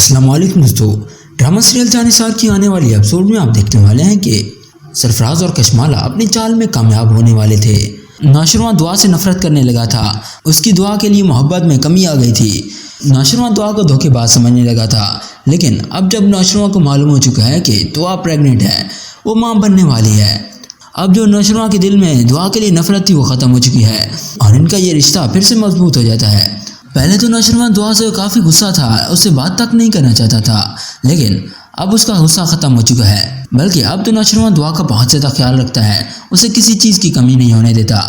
السلام علیکم دوستو، ڈرامہ سیریل جانثار کی آنے والی ایپیسوڈ میں آپ دیکھنے والے ہیں کہ سرفراز اور کشمالہ اپنی چال میں کامیاب ہونے والے تھے۔ نوشروان دعا سے نفرت کرنے لگا تھا، اس کی دعا کے لیے محبت میں کمی آ گئی تھی۔ نوشروان دعا کو دھوکے باز سمجھنے لگا تھا، لیکن اب جب نوشروان کو معلوم ہو چکا ہے کہ دعا پریگننٹ ہے، وہ ماں بننے والی ہے، اب جو نوشروان کے دل میں دعا کے لیے نفرت تھی وہ ختم ہو چکی ہے اور ان کا یہ رشتہ پھر سے مضبوط ہو جاتا ہے۔ پہلے تو نوشروان دعا سے کافی غصہ تھا، اس سے بات تک نہیں کرنا چاہتا تھا، لیکن اب اس کا غصہ ختم ہو چکا ہے، بلکہ اب تو نوشروان دعا کا بہت زیادہ خیال رکھتا ہے، اسے کسی چیز کی کمی نہیں ہونے دیتا۔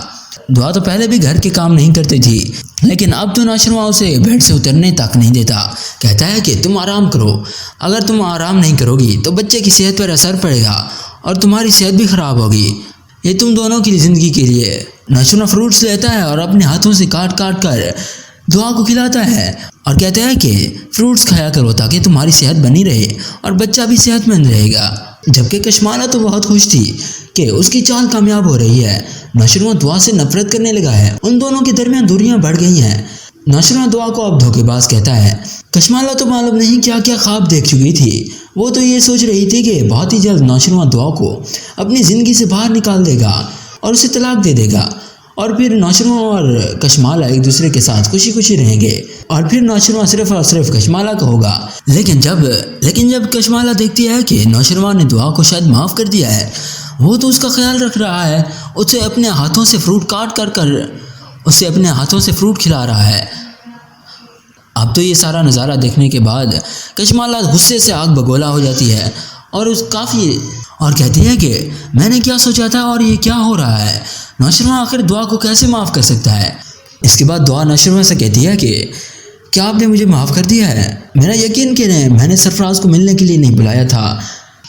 دعا تو پہلے بھی گھر کے کام نہیں کرتی تھی، لیکن اب تو نوشروان اسے بیڈ سے اترنے تک نہیں دیتا، کہتا ہے کہ تم آرام کرو، اگر تم آرام نہیں کرو گی تو بچے کی صحت پر اثر پڑے گا اور تمہاری صحت بھی خراب ہوگی، یہ تم دونوں کی زندگی کے لیے۔ نوشروان فروٹس لیتا ہے اور اپنے ہاتھوں سے کاٹ کاٹ کر دعا کو کھلاتا ہے اور کہتا ہے کہ فروٹس کھایا کرو تاکہ تمہاری صحت بنی رہے اور بچہ بھی صحت مند رہے گا۔ جبکہ کشمالہ تو بہت خوش تھی کہ اس کی چال کامیاب ہو رہی ہے، نوشروان دعا سے نفرت کرنے لگا ہے، ان دونوں کے درمیان دوریاں بڑھ گئی ہیں۔ نوشروان دعا کو اب دھوکے باز کہتا ہے۔ کشمالہ تو معلوم نہیں کیا کیا خواب دیکھ چکی تھی، وہ تو یہ سوچ رہی تھی کہ بہت ہی جلد نوشروان دعا کو اپنی زندگی سے باہر نکال دے گا اور اسے طلاق دے دے گا، اور پھر نوشروان اور کشمالہ ایک دوسرے کے ساتھ خوشی خوشی رہیں گے اور پھر نوشروان صرف اور صرف کشمالہ کا ہوگا۔ لیکن جب کشمالہ دیکھتی ہے کہ نوشروان نے دعا کو شاید معاف کر دیا ہے، وہ تو اس کا خیال رکھ رہا ہے، اسے اپنے ہاتھوں سے فروٹ کاٹ کر اسے اپنے ہاتھوں سے فروٹ کھلا رہا ہے۔ اب تو یہ سارا نظارہ دیکھنے کے بعد کشمالہ غصے سے آگ بگولا ہو جاتی ہے اور کہتی ہے کہ میں نے کیا سوچا تھا اور یہ کیا ہو رہا ہے، نوشروان آخر دعا کو کیسے معاف کر سکتا ہے۔ اس کے بعد دعا نوشروان سے کہتی ہے کہ کیا آپ نے مجھے معاف کر دیا ہے؟ میرا یقین کریں، میں نے سرفراز کو ملنے کے لیے نہیں بلایا تھا،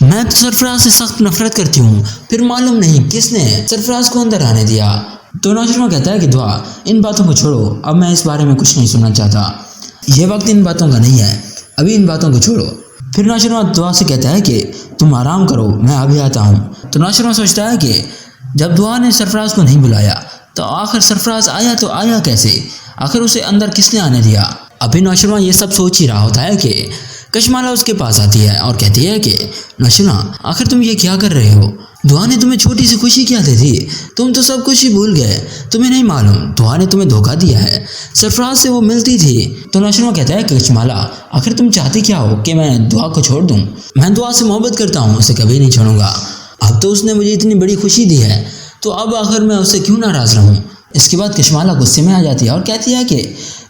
میں تو سرفراز سے سخت نفرت کرتی ہوں، پھر معلوم نہیں کس نے سرفراز کو اندر آنے دیا۔ تو نوشروان کہتا ہے کہ دعا ان باتوں کو چھوڑو، اب میں اس بارے میں کچھ نہیں سننا چاہتا، یہ وقت ان باتوں کا نہیں ہے، ابھی ان باتوں کو چھوڑو۔ پھر نوشروان دعا سے کہتا ہے کہ تم آرام کرو، میں ابھی آتا ہوں۔ تو نوشروان سوچتا ہے کہ جب دعا نے سرفراز کو نہیں بلایا تو آخر سرفراز آیا تو آیا کیسے، آخر اسے اندر کس نے آنے دیا۔ ابھی نوشروان یہ سب سوچ ہی رہا ہوتا ہے کہ کشمالہ اس کے پاس آتی ہے اور کہتی ہے کہ نوشروان آخر تم یہ کیا کر رہے ہو، دعا نے تمہیں چھوٹی سی خوشی کیا دی تھی، تم تو سب کچھ ہی بھول گئے، تمہیں نہیں معلوم دعا نے تمہیں دھوکہ دیا ہے، سرفراز سے وہ ملتی تھی۔ تو نوشروان کہتا ہے کہ کشمالہ آخر تم چاہتی کیا ہو کہ میں دعا کو چھوڑ دوں، میں دعا سے محبت کرتا ہوں، اسے کبھی نہیں چھوڑوں گا، اب تو اس نے مجھے اتنی بڑی خوشی دی ہے تو اب آخر میں اس سے کیوں ناراض رہوں۔ اس کے بعد کشمالہ غصے میں آ جاتی ہے اور کہتی ہے کہ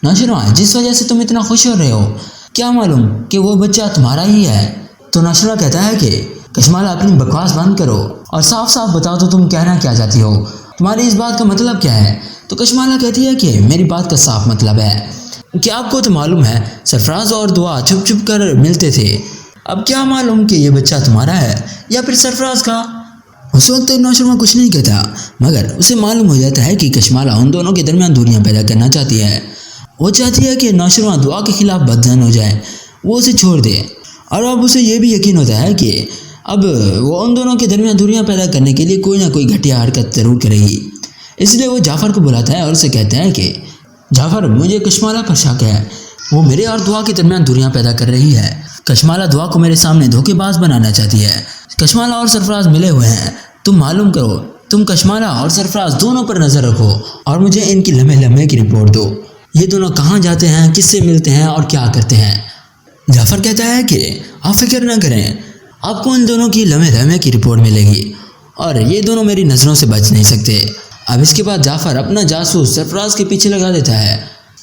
نوشروان جس وجہ سے تم اتنا خوش ہو رہے ہو، کیا معلوم کہ وہ بچہ تمہارا ہی ہے۔ تو نوشروان کہتا ہے کہ کشمالہ اپنی بکواس بند کرو اور صاف صاف بتاؤ تو تم کہنا کیا چاہتی ہو، تمہاری اس بات کا مطلب کیا ہے۔ تو کشمالہ کہتی ہے کہ میری بات کا صاف مطلب ہے کہ آپ کو تو معلوم ہے سرفراز اور دعا چھپ چھپ کر ملتے تھے، اب کیا معلوم کہ یہ بچہ تمہارا ہے یا پھر سرفراز کا۔ اس وقت نوشروان کچھ نہیں کہتا، مگر اسے معلوم ہو جاتا ہے کہ کشمالہ ان دونوں کے درمیان دوریاں پیدا کرنا چاہتی ہے، وہ چاہتی ہے کہ نوشروان دعا کے خلاف بدظن ہو جائے، وہ اسے چھوڑ دے، اور اب اسے یہ بھی یقین ہوتا ہے کہ اب وہ ان دونوں کے درمیان دوریاں پیدا کرنے کے لیے کوئی نہ کوئی گھٹیا حرکت ضرور کرے گی، اس لیے وہ جعفر کو بلاتا ہے اور اسے کہتا ہے کہ جعفر مجھے کشمالہ پر شک ہے، وہ میرے اور دعا کے درمیان دوریاں پیدا کر رہی ہے، کشمالہ دعا کو میرے سامنے دھوکے باز بنانا چاہتی ہے، کشمالہ اور سرفراز ملے ہوئے ہیں، تم معلوم کرو، تم کشمالہ اور سرفراز دونوں پر نظر رکھو اور مجھے ان کی لمحے لمحے کی رپورٹ دو، یہ دونوں کہاں جاتے ہیں، کس سے ملتے ہیں اور کیا کرتے ہیں۔ جعفر کہتا ہے کہ آپ فکر نہ کریں، آپ کو ان دونوں کی لمحے لمحے کی رپورٹ ملے گی اور یہ دونوں میری نظروں سے بچ نہیں سکتے۔ اب اس کے بعد جعفر اپنا جاسوس سرفراز کے پیچھے لگا دیتا ہے۔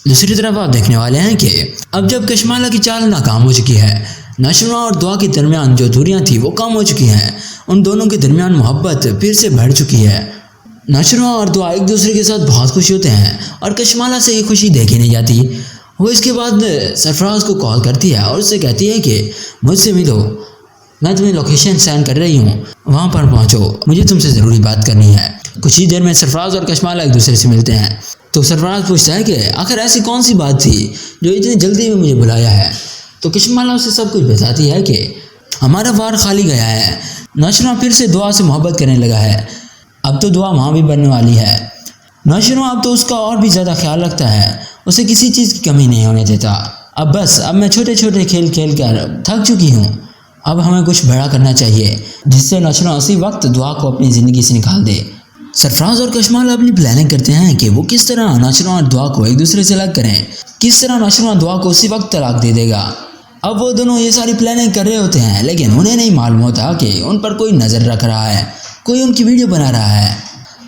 دوسری طرف آپ دیکھنے والے ہیں کہ اب جب کشمالہ کی چال ناکام ہو چکی ہے، نوشروان اور دعا کے درمیان جو دوریاں تھیں وہ کم ہو چکی ہیں، ان دونوں کے درمیان محبت پھر سے بڑھ چکی ہے، نوشروان اور دعا ایک دوسرے کے ساتھ بہت خوش ہوتے ہیں اور کشمالہ سے یہ خوشی دیکھی نہیں جاتی۔ وہ اس کے بعد سرفراز کو کال کرتی ہے اور اس سے کہتی ہے کہ مجھ سے ملو، میں تمہیں لوکیشن سینڈ کر رہی ہوں، وہاں پر پہنچو، مجھے تم سے ضروری بات کرنی ہے۔ کچھ ہی دیر میں سرفراز اور کشمالہ ایک دوسرے سے ملتے ہیں، تو سرفراز پوچھتا ہے کہ آخر ایسی کون سی بات تھی جو اتنی جلدی میں مجھے بلایا ہے۔ تو کشمالہ اسے سب کچھ بتاتی ہے کہ ہمارا وار خالی گیا ہے، نوشروان پھر سے دعا سے محبت کرنے لگا ہے، اب تو دعا ماں بھی بننے والی ہے، نوشروان اب تو اس کا اور بھی زیادہ خیال رکھتا ہے، اسے کسی چیز کی کمی نہیں ہونے دیتا، اب بس، اب میں چھوٹے چھوٹے کھیل کھیل کر تھک چکی ہوں، اب ہمیں کچھ بڑا کرنا چاہیے جس سے نشرہ اسی وقت دعا کو اپنی زندگی سے نکال دے۔ سرفراز اور کشمالہ اپنی پلاننگ کرتے ہیں کہ وہ کس طرح نشرہ اور دعا کو ایک دوسرے سے الگ کریں، کس طرح نشرہ دعا کو اسی وقت طلاق دے دے گا۔ اب وہ دونوں یہ ساری پلاننگ کر رہے ہوتے ہیں، لیکن انہیں نہیں معلوم ہوتا کہ ان پر کوئی نظر رکھ رہا ہے، کوئی ان کی ویڈیو بنا رہا ہے۔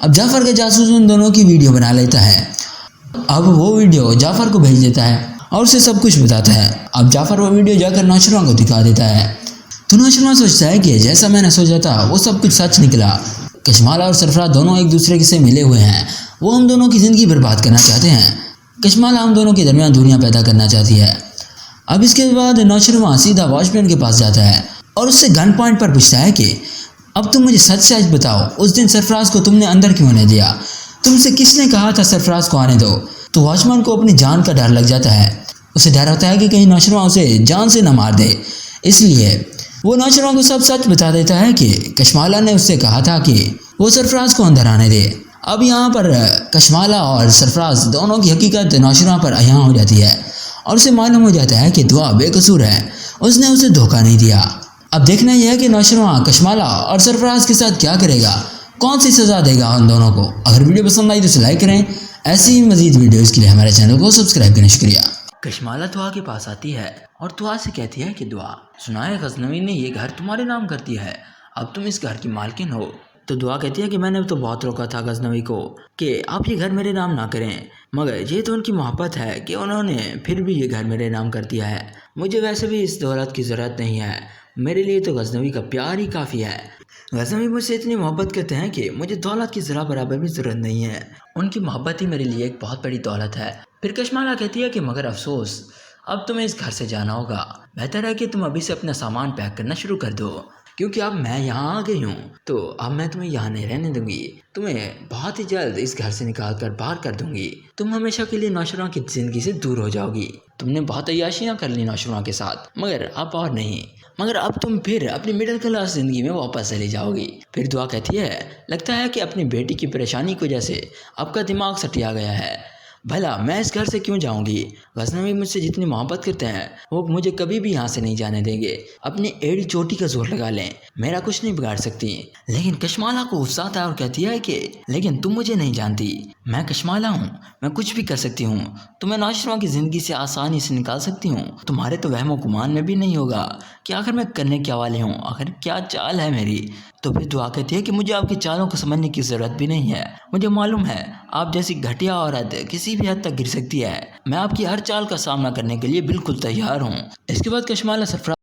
اب جعفر کا جاسوس ان دونوں کی ویڈیو بنا لیتا ہے۔ اب وہ ویڈیو جعفر کو بھیج دیتا ہے اور اسے سب کچھ بتاتا ہے۔ اب جعفر وہ ویڈیو جا کر نوشروان کو دکھا دیتا ہے تو نوشروان سوچتا ہے کہ جیسا میں نے سوچا تھا وہ سب کچھ سچ نکلا۔ کشمالہ اور سرفراز دونوں ایک دوسرے سے ملے ہوئے ہیں، وہ ہم دونوں کی زندگی برباد کرنا چاہتے ہیں۔ کشمالہ ہم دونوں کے درمیان دوریاں پیدا کرنا چاہتی ہے۔ اب اس کے بعد نوشروان سیدھا واچ مین کے پاس جاتا ہے اور اس سے گن پوائنٹ پر پوچھتا ہے کہ اب تم مجھے سچ سچ بتاؤ، اس دن سرفراز کو تم نے اندر کیوں نہیں دیا؟ تم سے کس نے کہا تھا سرفراز کو آنے دو؟ تو واچ مین کو اپنی جان کا ڈر لگ جاتا ہے، اسے ڈر ہوتا ہے کہ کہیں نوشروان اسے جان سے نہ مار دے، اس لیے وہ نوشروان کو سب سچ بتا دیتا ہے کہ کشمالہ نے اس سے کہا تھا کہ وہ سرفراز کو اندر آنے دے۔ اب یہاں پر کشمالہ اور سرفراز دونوں کی حقیقت نوشروان پر عیاں ہو جاتی ہے اور اسے معلوم ہو جاتا ہے کہ دعا بے قصور ہے، اس نے اسے دھوکہ نہیں دیا۔ اب دیکھنا یہ ہے کہ نوشروان کشمالہ اور سرفراز کے ساتھ کیا کرے گا، کون سی سزا دے گا ان دونوں کو۔ اگر ویڈیو پسند آئی تو اسے لائک کریں، ایسی ہی مزید ویڈیوز کے لیے ہمارے چینل کو سبسکرائب کریں۔ شکریہ۔ کشمالہ دعا کے پاس آتی ہے اور دعا سے کہتی ہے کہ دعا، سنا ہے غزنوی نے یہ گھر تمہارے نام کر دیا ہے، اب تم اس گھر کی مالکن ہو۔ تو دعا کہتی ہے کہ میں نے تو بہت روکا تھا غزنوی کو کہ آپ یہ گھر میرے نام نہ کریں، مگر یہ تو ان کی محبت ہے کہ انہوں نے پھر بھی یہ گھر میرے نام کر دیا ہے۔ مجھے ویسے بھی اس دولت کی ضرورت نہیں ہے، میرے لیے تو غزنوی کا پیار ہی کافی ہے۔ غزنوی مجھ سے اتنی محبت کرتے ہیں کہ مجھے دولت کی ذرا برابر بھی ضرورت نہیں ہے، ان کی محبت ہی میرے لیے ایک بہت بڑی دولت ہے۔ پھر کشمالہ کہتی ہے کہ مگر افسوس، اب تمہیں اس گھر سے جانا ہوگا، بہتر ہے کہ تم ابھی سے اپنا سامان پیک کرنا شروع کر دو، کیونکہ اب میں یہاں آ گئی ہوں تو اب میں تمہیں یہاں نہیں رہنے دوں گی، تمہیں بہت ہی جلد اس گھر سے نکال کر باہر کر دوں گی، تم ہمیشہ کے لیے نوشروان کی زندگی سے دور ہو جاؤ گی۔ تم نے بہت عیاشیاں کر لی نوشروان کے ساتھ، مگر اب اور نہیں، مگر اب تم پھر اپنی مڈل کلاس زندگی میں واپس چلی جاؤ گی۔ پھر دعا کہتی ہے لگتا ہے کہ اپنی بیٹی کی پریشانی کی وجہ سے اب کا دماغ سٹیا گیا ہے، بھلا میں اس گھر سے کیوں جاؤں گی؟ غزنوی مجھ سے جتنی محبت کرتے ہیں وہ مجھے کبھی بھی یہاں سے نہیں جانے دیں گے، اپنی ایڑی چوٹی کا زور لگا لیں، میرا کچھ نہیں بگاڑ سکتی۔ لیکن کشمالہ کو غصہ آتا ہے اور کہتی ہے کہ لیکن تم مجھے نہیں جانتی، میں کشمالہ ہوں، میں کچھ بھی کر سکتی ہوں، تمہیں نوشروان کی زندگی سے آسانی سے نکال سکتی ہوں، تمہارے تو وہم و گمان میں بھی نہیں ہوگا کہ آخر میں کرنے کیا والے ہوں، آخر کیا چال ہے میری۔ تو پھر دعا کہتی ہے کہ مجھے آپ کی چالوں کو سمجھنے کی ضرورت بھی نہیں ہے، مجھے معلوم ہے آپ جیسی گھٹیا عورت کسی بھی حد تک گر سکتی ہے، میں آپ کی ہر چال کا سامنا کرنے کے لیے بالکل تیار ہوں۔ اس کے بعد کشمالہ سرفراز